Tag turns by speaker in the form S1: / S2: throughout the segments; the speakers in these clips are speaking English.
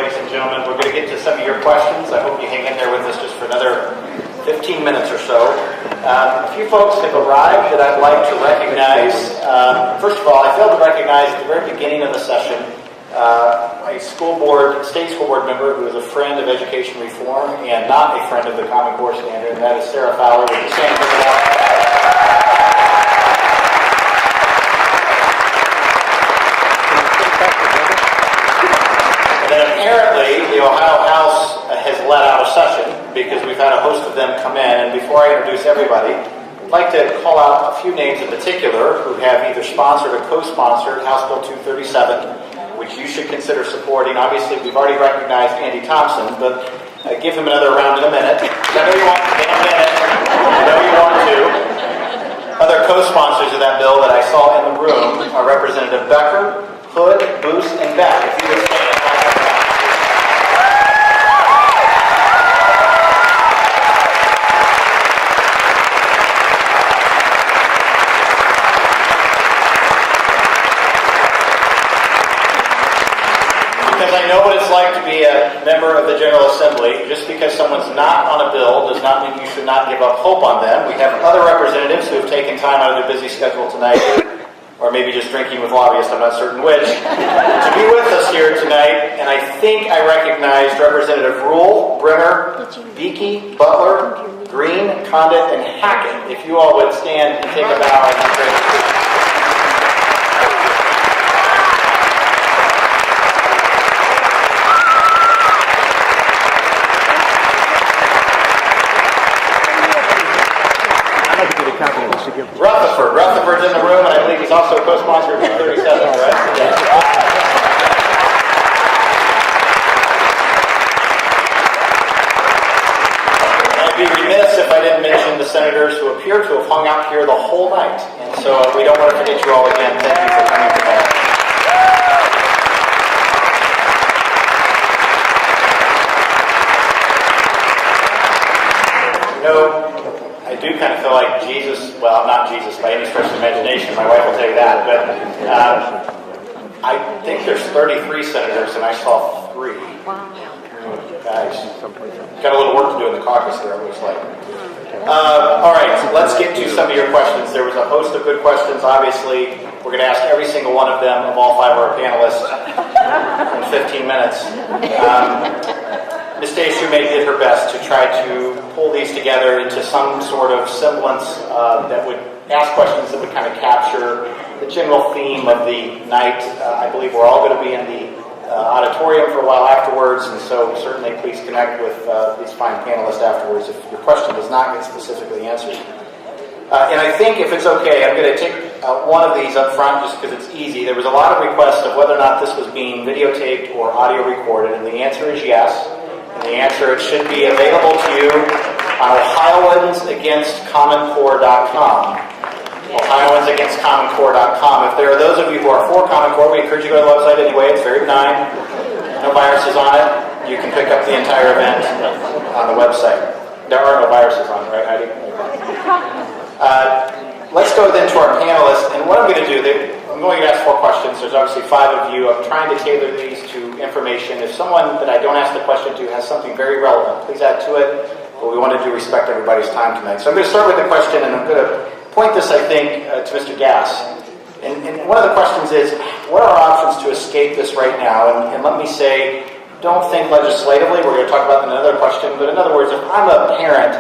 S1: ladies and gentlemen. We're going to get to some of your questions. I hope you hang in there with us just for another 15 minutes or so. A few folks have arrived that I'd like to recognize. First of all, I failed to recognize at the very beginning of the session a state school board member who is a friend of education reform and not a friend of the Common Core standard, and that is Sarah Fowler. Would you stand for that? Apparently, the Ohio House has let out a session because we've had a host of them come in. And before I introduce everybody, I'd like to call out a few names in particular who have either sponsored or co-sponsored House Bill 237, which you should consider supporting. Obviously, we've already recognized Andy Thompson, but give him another round in a minute. I know you want to. I know you want to. Other co-sponsors of that bill that I saw in the room are Representative Becker, Hood, Boose, and Beck. If you would stand. I know what it's like to be a member of the General Assembly. Just because someone's not on a bill does not mean you should not give up hope on them. We have other representatives who have taken time out of their busy schedule tonight, or maybe just drinking with lobbyists, I'm not certain which, to be with us here tonight. And I think I recognized Representative Rule, Brenner, Beakey, Butler, Green, Condit, and Hackett. If you all would stand and take a bow, I'd be grateful. Rutherford's in the room, and I believe he's also a co-sponsor of 237, right? Yes. I'd be remiss if I didn't mention the senators who appear to have hung out here the whole night, and so we don't want to forget you all again. Thank you for coming today. I do kind of feel like Jesus, well, not Jesus by any stretch of imagination, my wife will tell you that, but I think there's 33 senators and I saw 3. Wow. Guys, got a little work to do in the caucus there, it looks like. All right, let's get to some of your questions. There was a host of good questions. Obviously, we're going to ask every single one of them, of all 5 of our panelists, in 15 minutes. Ms. Day-Shumate did her best to try to pull these together into some sort of semblance that would ask questions that would kind of capture the general theme of the night. I believe we're all going to be in the auditorium for a while afterwards, and so certainly please connect with these fine panelists afterwards if your question does not get specifically answered. And I think if it's okay, I'm going to take one of these up front just because it's easy. There was a lot of requests of whether or not this was being videotaped or audio recorded, and the answer is yes. And the answer, it should be available to you on OhioansAgainstCommonCore.com. OhioansAgainstCommonCore.com. If there are those of you who are for Common Core, we encourage you to go to the website anyway. It's very benign. No viruses on it. You can pick up the entire event on the website. There are no viruses on it, right, Heidi? Let's go then to our panelists. And what I'm going to do, I'm going to ask 4 questions. There's obviously 5 of you. I'm trying to tailor these to information. If someone that I don't ask the question to has something very relevant, please add to it. But we want to respect everybody's time tonight. So I'm going to start with the question, and I'm going to point this, I think, to Mr. Gass. And one of the questions is, what are our options to escape this right now? And let me say, don't think legislatively. We're going to talk about that in another question. But in other words, if I'm a parent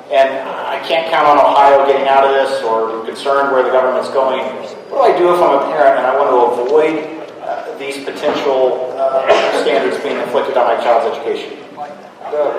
S1: and I can't count on Ohio getting out of this, or I'm concerned where the government's going, what do I do if I'm a parent and I want to avoid these potential standards being inflicted on my child's education?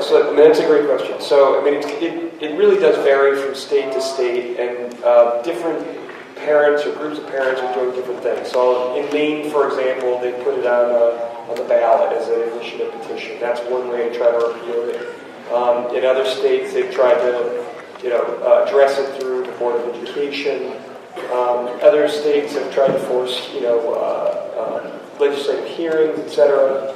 S2: So that's a great question. So, it really does vary from state to state, and different parents or groups of parents are doing different things. So, in Maine, for example, they put it on the ballot as an initiative petition. That's one way to try to repeal it. In other states, they've tried to, address it through the Board of Education. Other states have tried to force, legislative hearings, etc.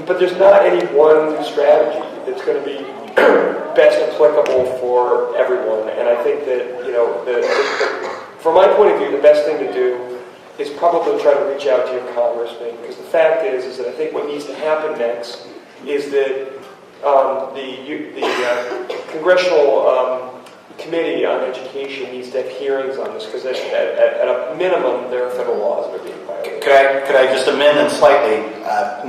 S2: But there's not any one strategy that's going to be best applicable for everyone. And I think that, from my point of view, the best thing to do is probably try to reach out to your congressman, because the fact is that I think what needs to happen next is that the Congressional Committee on Education needs to have hearings on this, because at a minimum, there are federal laws that are being violated.
S1: Could I just amend them slightly?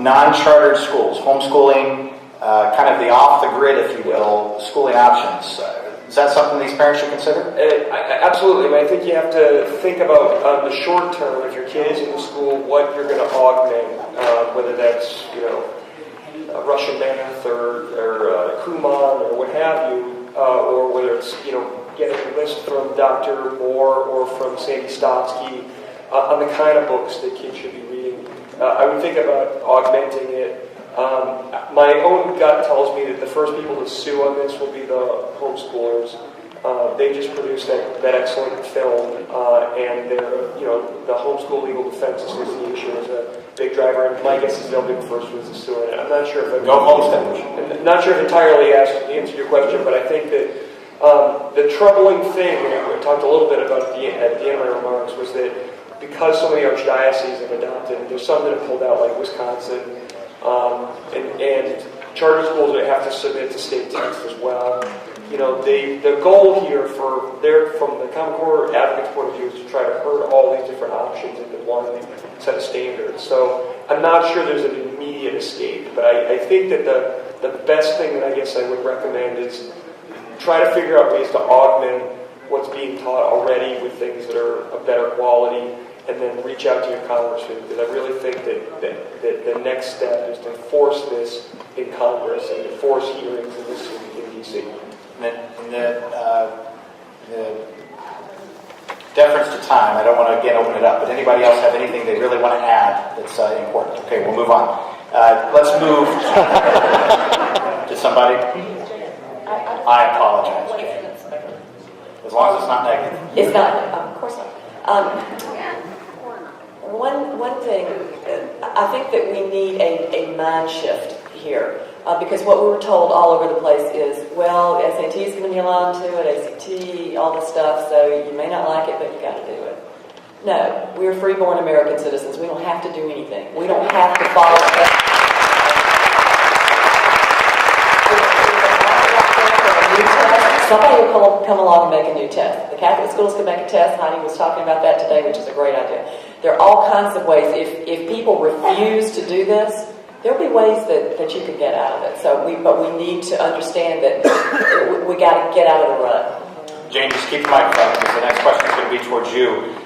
S1: Non-chartered schools, homeschooling, kind of the off-the-grid, if you will, schooling options. Is that something these parents should consider?
S2: Absolutely. I mean, I think you have to think about the short term. If your kid is in the school, what you're going to augment, whether that's Russian math or Kumon or what have you, or whether it's getting a list from Dr. Moore or from Sandy Stotsky on the kind of books that kids should be reading. I would think about augmenting it. My own gut tells me that the first people to sue on this will be the homeschoolers. They just produced that excellent film, and the Homeschool Legal Defense Association is a big driver, and my guess is they'll be the first ones to sue it. I'm not sure if I'm not sure if entirely answered your question, but I think that the troubling thing, and we talked a little bit about at the end of my remarks, was that because so many archdioceses have adopted, there's some that have pulled out, like Wisconsin, and charter schools that have to submit to state tests as well. The goal here from the Common Core advocates' point of view is to try to herd all these different options into one set of standards. So I'm not sure there's an immediate escape, but I think that the best thing that I guess I would recommend is try to figure out ways to augment what's being taught already with things that are of better quality, and then reach out to your congressman, because I really think that the next step is to force this in Congress and to force hearings in this in D.C.
S1: And the deference to time, I don't want to again open it up, but anybody else have anything they really want to add that's important? Okay, we'll move on. Let's move to somebody. I apologize, Jane. As long as it's not negative.
S3: It's not, of course not. One thing, I think that we need a mind shift here, because what we were told all over the place is, well, SAT is going to be allowed to it, ACT, all this stuff, so you may not like it, but you got to do it. No, we're free-born American citizens. We don't have to do anything. We don't have to follow Somebody will come along and make a new test. The Catholic schools can make a test. Heidi was talking about that today, which is a great idea. There are all kinds of ways. If people refuse to do this, there'll be ways that you can get out of it. But we need to understand that we got to get out of the rut.
S1: Jane, just keep the microphone, because the next question is going to be towards you.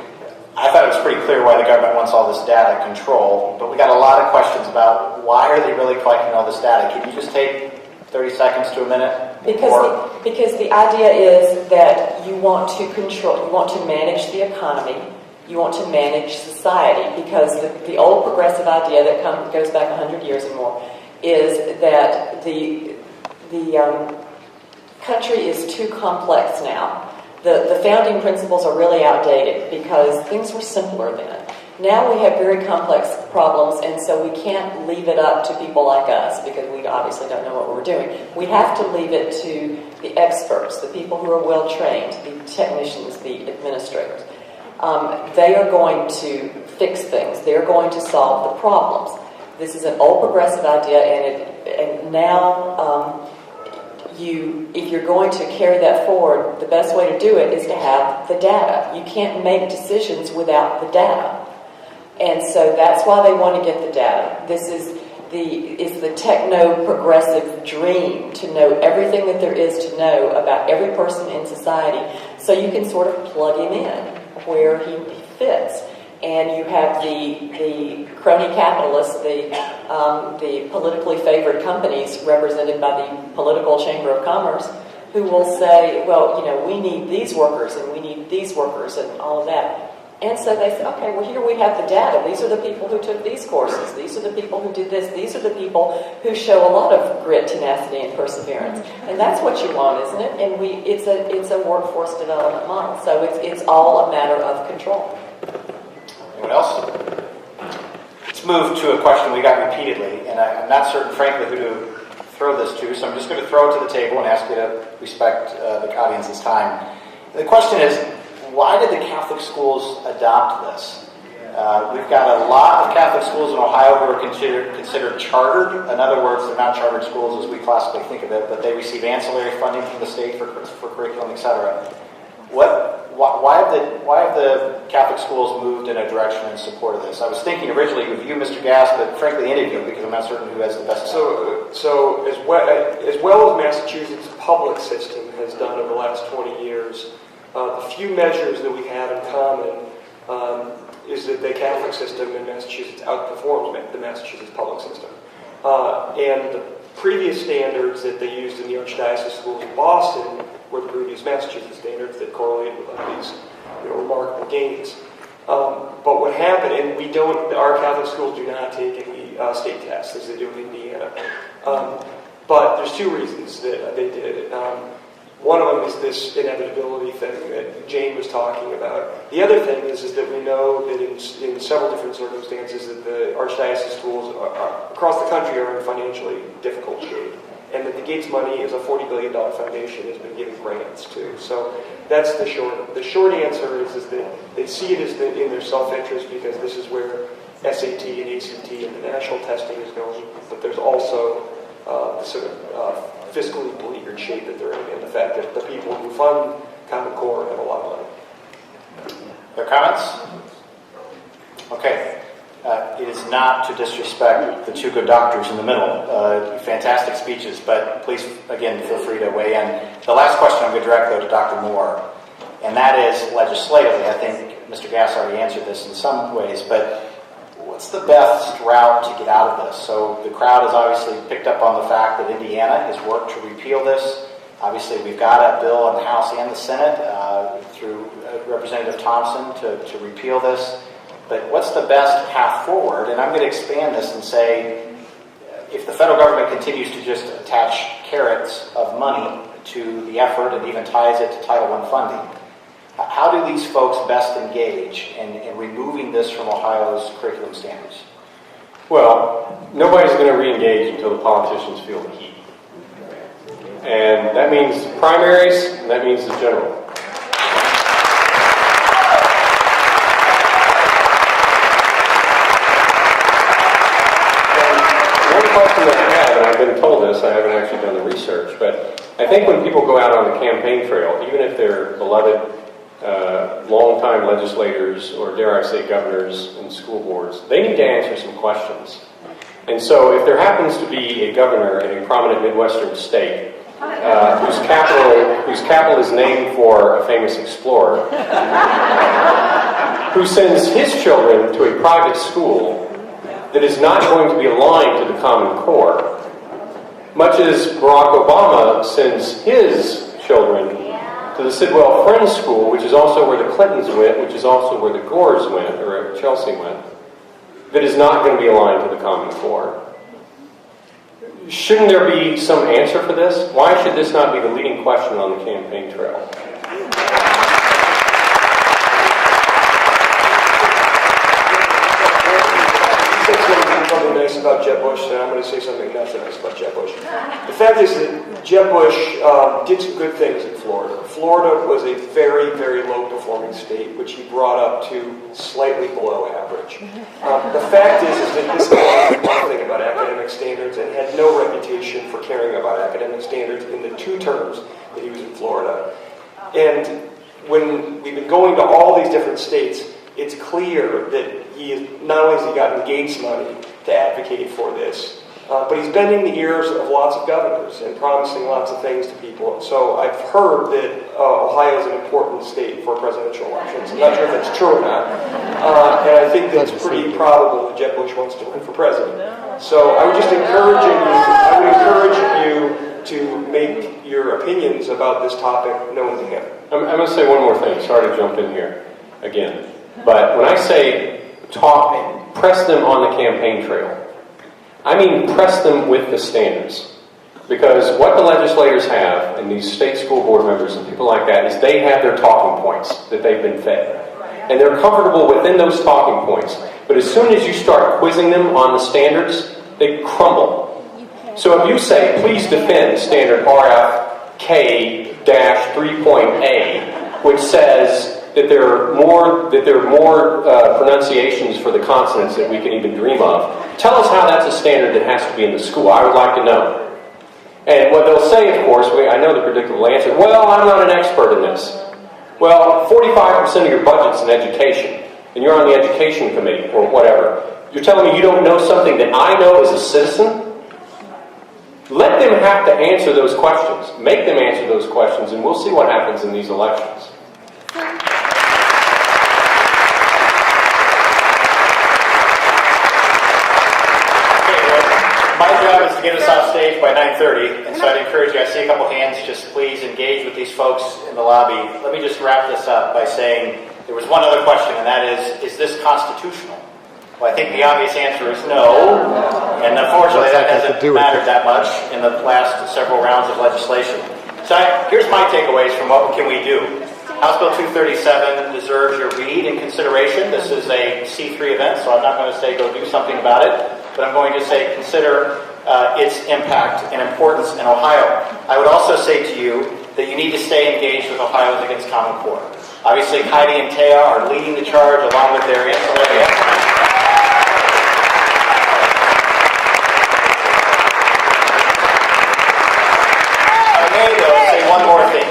S1: I thought it was pretty clear why the government wants all this data control, but we got a lot of questions about why are they really collecting all this data. Can you just take 30 seconds to a minute?
S3: Because the idea is that you want to control, you want to manage the economy, you want to manage society, because the old progressive idea that goes back 100 years and more is that the country is too complex now. The founding principles are really outdated because things were simpler then. Now we have very complex problems, and so we can't leave it up to people like us, because we obviously don't know what we're doing. We have to leave it to the experts, the people who are well-trained, the technicians, the administrators. They are going to fix things. They're going to solve the problems. This is an old progressive idea, and now if you're going to carry that forward, the best way to do it is to have the data. You can't make decisions without the data. And so that's why they want to get the data. This is the techno-progressive dream, to know everything that there is to know about every person in society, so you can sort of plug him in where he fits. And you have the crony capitalists, the politically favored companies represented by the political chamber of commerce, who will say, well, we need these workers and we need these workers and all of that. And so they say, okay, well, here we have the data. These are the people who took these courses. These are the people who did this. These are the people who show a lot of grit, tenacity, and perseverance. And that's what you want, isn't it? And it's a workforce development model. So it's all a matter of control.
S1: Anyone else? Let's move to a question we got repeatedly, and I'm not certain, frankly, who to throw this to, so I'm just going to throw it to the table and ask you to respect the audience's time. The question is, why did the Catholic schools adopt this? We've got a lot of Catholic schools in Ohio who are considered chartered. In other words, they're not chartered schools as we classically think of it, but they receive ancillary funding from the state for curriculum, etc. Why have the Catholic schools moved in a direction in support of this? I was thinking originally of you, Mr. Gass, but frankly any of you, because I'm not certain who has the best.
S2: So as well as Massachusetts' public system has done over the last 20 years, the few measures that we have in common is that the Catholic system in Massachusetts outperforms the Massachusetts public system. And the previous standards that they used in the Archdiocese schools in Boston were the previous Massachusetts standards that correlate with all these remarkable gains. But what happened, and our Catholic schools do not take any state tests as they do in Indiana. But there's two reasons that they did. One of them is this inevitability thing that Jane was talking about. The other thing is that we know that in several different circumstances that the Archdiocese schools across the country are in financially difficult shape. And that the Gates money is a $40 billion foundation has been giving grants to. So that's the short. The short answer is that they see it as in their self-interest because this is where SAT and ACT and the national testing is going. But there's also the sort of fiscally beleaguered shape that they're in, and the fact that the people who fund Common Core have a lot of money.
S1: Other comments? Okay. It is not to disrespect the two good doctors in the middle. Fantastic speeches, but please, again, feel free to weigh in. The last question I'm going to direct, though, to Dr. Moore, and that is legislatively. I think Mr. Gass already answered this in some ways, but what's the best route to get out of this? So the crowd has obviously picked up on the fact that Indiana has worked to repeal this. Obviously, we've got a bill in the House and the Senate through Representative Thompson to repeal this. But what's the best path forward? And I'm going to expand this and say, if the federal government continues to just attach carrots of money to the effort and even ties it to Title I funding, how do these folks best engage in removing this from Ohio's curriculum standards?
S4: Well, nobody's going to re-engage until the politicians feel the heat. And that means primaries, and that means the general. I've been told this, I haven't actually done the research, but I think when people go out on the campaign trail, even if they're beloved longtime legislators or dare I say governors and school boards, they need to answer some questions. And so if there happens to be a governor in a prominent Midwestern state whose capital is named for a famous explorer, who sends his children to a private school that is not going to be aligned to the Common Core, much as Barack Obama sends his children to the Sidwell Friends School, which is also where the Clintons went, which is also where the Gores went, or Chelsea went, that is not going to be aligned to the Common Core. Shouldn't there be some answer for this? Why should this not be the leading question on the campaign trail?
S2: Something nice about Jeb Bush, and I'm going to say something not so nice about Jeb Bush. The fact is that Jeb Bush did some good things in Florida. Florida was a very, very low-performing state, which he brought up to slightly below average. The fact is that this guy knew nothing about academic standards and had no reputation for caring about academic standards in the 2 terms that he was in Florida. And when we've been going to all these different states, it's clear that not only has he gotten Gates money to advocate for this, but he's bending the ears of lots of governors and promising lots of things to people. And so I've heard that Ohio is an important state for presidential elections. I'm not sure if that's true or not. And I think that it's pretty probable that Jeb Bush wants to run for president. So I would just encourage you to make your opinions about this topic known to him.
S4: I'm going to say one more thing. Sorry to jump in here again. But when I say press them on the campaign trail, I mean press them with the standards. Because what the legislators have, and these state school board members and people like that, is they have their talking points that they've been fed. And they're comfortable within those talking points. But as soon as you start quizzing them on the standards, they crumble. So if you say, please defend standard RFK-3.A, which says that there are more pronunciations for the consonants that we can even dream of. Tell us how that's a standard that has to be in the school. I would like to know. And what they'll say, of course, I know the predictable answer, well, I'm not an expert in this. Well, 45% of your budget's in education, and you're on the education committee, or whatever. You're telling me you don't know something that I know as a citizen? Let them have to answer those questions. Make them answer those questions, and we'll see what happens in these elections.
S1: My job is to get us off stage by 9:30, and so I'd encourage you, I see a couple hands, just please engage with these folks in the lobby. Let me just wrap this up by saying there was one other question, and that is this constitutional? Well, I think the obvious answer is no, and unfortunately that hasn't mattered that much in the last several rounds of legislation. So here's my takeaways from what can we do. House Bill 237 deserves your read and consideration. This is a C3 event, so I'm not going to say go do something about it. But I'm going to say consider its impact and importance in Ohio. I would also say to you that you need to stay engaged with Ohioans Against Common Core. Obviously, Heidi and Taya are leading the charge along with their ancillary efforts. I may, though, say one more thing.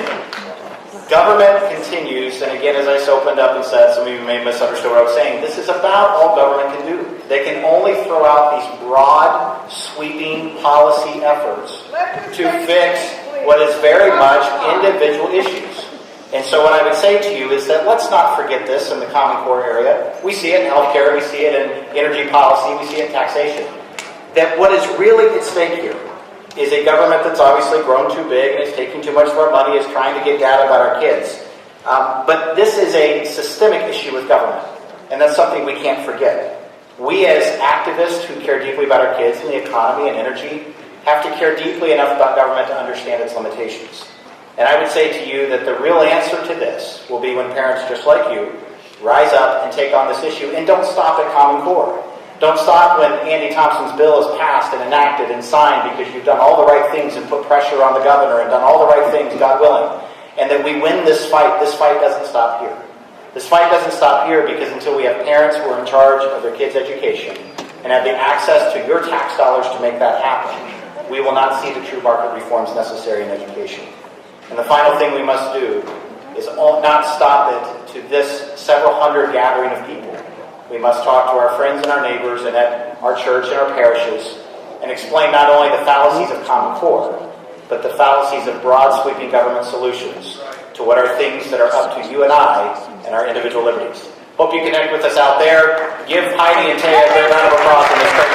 S1: Government continues, and again, as I opened up and said, some of you may have misunderstood what I was saying, this is about all government can do. They can only throw out these broad, sweeping policy efforts to fix what is very much individual issues. And so what I would say to you is that let's not forget this in the Common Core area. We see it in healthcare, we see it in energy policy, we see it in taxation. That what is really at stake here is a government that's obviously grown too big and is taking too much of our money, is trying to get data about our kids. But this is a systemic issue with government, and that's something we can't forget. We as activists who care deeply about our kids and the economy and energy have to care deeply enough about government to understand its limitations. And I would say to you that the real answer to this will be when parents just like you rise up and take on this issue, and don't stop at Common Core. Don't stop when Andy Thompson's bill is passed and enacted and signed because you've done all the right things and put pressure on the governor and done all the right things, God willing. And that we win this fight doesn't stop here. This fight doesn't stop here because until we have parents who are in charge of their kids' education and have the access to your tax dollars to make that happen, we will not see the true market reforms necessary in education. And the final thing we must do is not stop it to this several hundred gathering of people. We must talk to our friends and our neighbors and at our church and our parishes and explain not only the fallacies of Common Core, but the fallacies of broad sweeping government solutions to what are things that are up to you and I and our individual liberties. Hope you connect with us out there. Give Heidi and Taya a great round of applause in this great.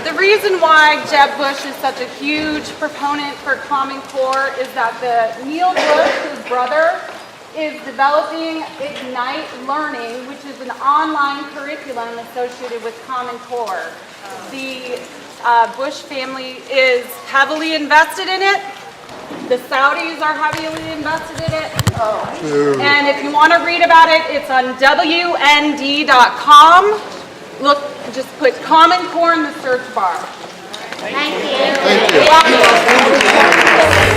S5: The reason why Jeb Bush is such a huge proponent for Common Core is that Neil Bush, his brother, is developing Ignite Learning, which is an online curriculum associated with Common Core. The Bush family is heavily invested in it. The Saudis are heavily invested in it. And if you want to read about it, it's on WND.com. Look, just put Common Core in the search bar.
S6: Thank you. Thank you.